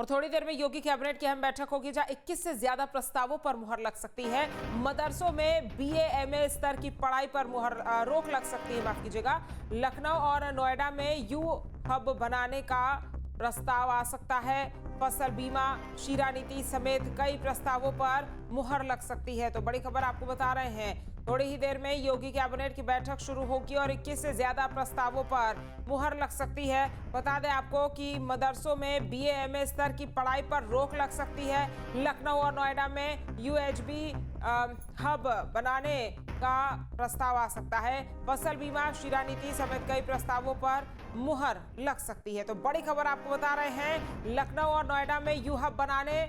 और थोड़ी देर में योगी कैबिनेट की अहम बैठक होगी जहां 21 से ज्यादा प्रस्तावों पर मुहर लग सकती है। मदरसों में बीए एमए स्तर की पढ़ाई पर रोक लग सकती है, माफ कीजिएगा। लखनऊ और नोएडा में यू हब बनाने का प्रस्ताव आ सकता है। फसल बीमा, शीरा नीति समेत कई प्रस्तावों पर मुहर लग सकती है। तो बड़ी खबर आपको बता रहे हैं, थोड़ी ही देर में योगी कैबिनेट की बैठक शुरू होगी और 21 से ज्यादा प्रस्तावों पर मुहर लग सकती है। बता दें आपको कि मदरसों में बीए एमए स्तर की पढ़ाई पर रोक लग सकती है। लखनऊ और नोएडा में यूएचबी हब बनाने का प्रस्ताव आ सकता है। फसल बीमा, शीरा नीति समेत कई प्रस्तावों पर मुहर लग सकती है। तो बड़ी खबर आपको बता रहे हैं, लखनऊ और नोएडा में यू हब बनाने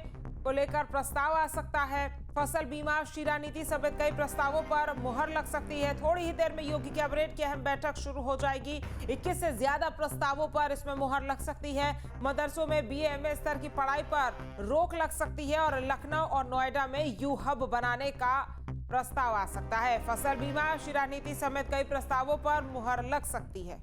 को लेकर प्रस्ताव आ सकता है। फसल बीमा, शीरा नीति समेत कई प्रस्तावों पर मुहर लग सकती है। थोड़ी ही देर में योगी कैबिनेट की अहम बैठक शुरू हो जाएगी। 21 से ज्यादा प्रस्तावों पर इसमें मुहर लग सकती है। मदरसों में बीए एमए स्तर की पढ़ाई पर रोक लग सकती है और लखनऊ और नोएडा में यू हब बनाने का प्रस्ताव आ सकता है। फसल बीमा, शीरा नीति समेत कई प्रस्तावों पर मुहर लग सकती है।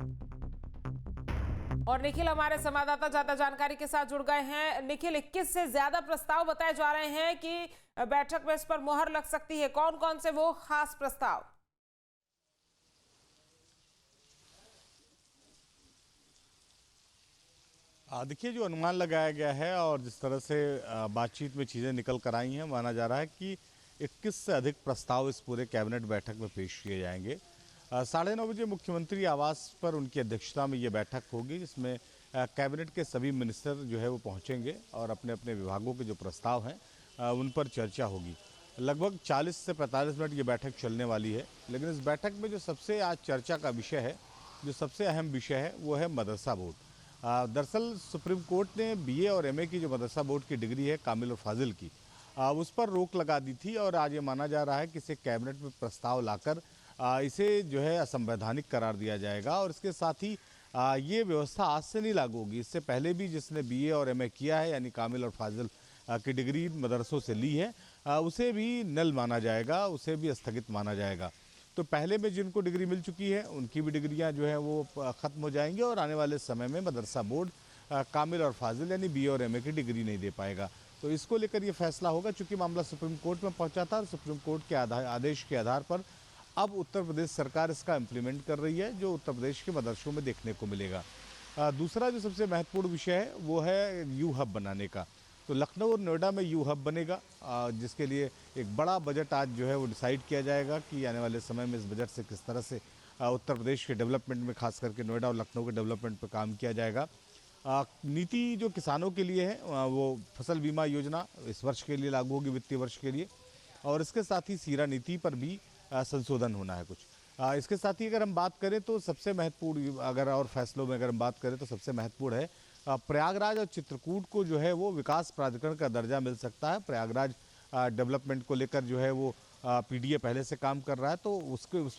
और निखिल हमारे संवाददाता ज्यादा जानकारी के साथ जुड़ गए हैं। निखिल, 21 से ज्यादा प्रस्ताव बताए जा रहे हैं कि बैठक में इस पर मुहर लग सकती है। कौन कौन से वो खास प्रस्ताव? देखिए, जो अनुमान लगाया गया है और जिस तरह से बातचीत में चीज़ें निकल कर आई हैं, माना जा रहा है कि 21 से अधिक प्रस्ताव इस पूरे कैबिनेट बैठक में पेश किए जाएंगे। 9:30 बजे मुख्यमंत्री आवास पर उनकी अध्यक्षता में ये बैठक होगी, जिसमें कैबिनेट के सभी मिनिस्टर जो है वो पहुंचेंगे और अपने अपने विभागों के जो प्रस्ताव हैं उन पर चर्चा होगी। लगभग 40 से 45 मिनट ये बैठक चलने वाली है। लेकिन इस बैठक में जो सबसे आज चर्चा का विषय है, जो सबसे अहम विषय है, वो है मदरसा बोर्ड। दरअसल सुप्रीम कोर्ट ने बीए और एमए की जो मदरसा बोर्ड की डिग्री है कामिल और फाजिल की, उस पर रोक लगा दी थी और आज ये माना जा रहा है कि इसे कैबिनेट में प्रस्ताव लाकर इसे जो है असंवैधानिक करार दिया जाएगा। और इसके साथ ही ये व्यवस्था आज से नहीं लागू होगी। इससे पहले भी जिसने बीए और एमए किया है, यानी कामिल और फाजिल की डिग्री मदरसों से ली है, उसे भी नल माना जाएगा, उसे भी स्थगित माना जाएगा। तो पहले में जिनको डिग्री मिल चुकी है उनकी भी डिग्रियां जो है वो ख़त्म हो जाएंगी और आने वाले समय में मदरसा बोर्ड कामिल और फाजिल यानी बीए और एमए की डिग्री नहीं दे पाएगा। तो इसको लेकर ये फैसला होगा। चूँकि मामला सुप्रीम कोर्ट में पहुंचा था और सुप्रीम कोर्ट के आदेश के आधार पर अब उत्तर प्रदेश सरकार इसका इम्प्लीमेंट कर रही है, जो उत्तर प्रदेश के मदरसों में देखने को मिलेगा। दूसरा जो सबसे महत्वपूर्ण विषय है वो है यू हब बनाने का। तो लखनऊ और नोएडा में यू हब बनेगा, जिसके लिए एक बड़ा बजट आज जो है वो डिसाइड किया जाएगा कि आने वाले समय में इस बजट से किस तरह से उत्तर प्रदेश के डेवलपमेंट में, खास करके नोएडा और लखनऊ के डेवलपमेंट पर काम किया जाएगा। नीति जो किसानों के लिए है वो फसल बीमा योजना इस वर्ष के लिए लागू होगी, वित्तीय वर्ष के लिए। और इसके साथ ही शीरा नीति पर भी संशोधन होना है कुछ। इसके साथ ही अगर हम बात करें तो सबसे महत्वपूर्ण, अगर और फैसलों में अगर हम बात करें तो सबसे महत्वपूर्ण है प्रयागराज और चित्रकूट को जो है वो विकास प्राधिकरण का दर्जा मिल सकता है। प्रयागराज डेवलपमेंट को लेकर जो है वो पीडीए पहले से काम कर रहा है, तो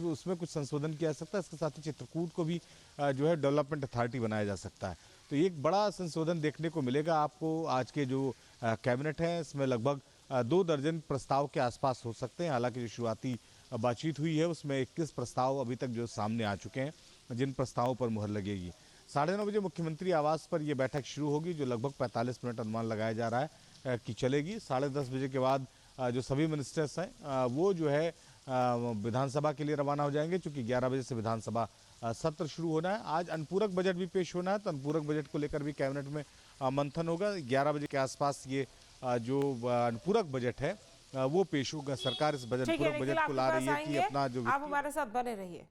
उसमें कुछ संशोधन किया जा सकता है। इसके साथ ही चित्रकूट को भी जो है डेवलपमेंट अथॉरिटी बनाया जा सकता है। तो ये एक बड़ा संशोधन देखने को मिलेगा आपको। आज के जो कैबिनेट है इसमें लगभग 2 दर्जन प्रस्ताव के आसपास हो सकते हैं। हालांकि जो शुरुआती बातचीत हुई है उसमें 21 प्रस्ताव अभी तक जो सामने आ चुके हैं, जिन प्रस्तावों पर मुहर लगेगी। 9:30 बजे मुख्यमंत्री आवास पर यह बैठक शुरू होगी, जो लगभग 45 मिनट अनुमान लगाया जा रहा है कि चलेगी। 10:30 बजे के बाद जो सभी मिनिस्टर्स हैं वो जो है विधानसभा के लिए रवाना हो जाएंगे, क्योंकि 11 बजे से विधानसभा सत्र शुरू होना है। आज अनुपूरक बजट भी पेश होना है, तो अनुपूरक बजट को लेकर भी कैबिनेट में मंथन होगा। 11 बजे के आसपास ये जो अनुपूरक बजट है वो पेश होगा। सरकार इस पूरक बजट को ला रही है कि अपना जो आप हमारे साथ बने रहिए।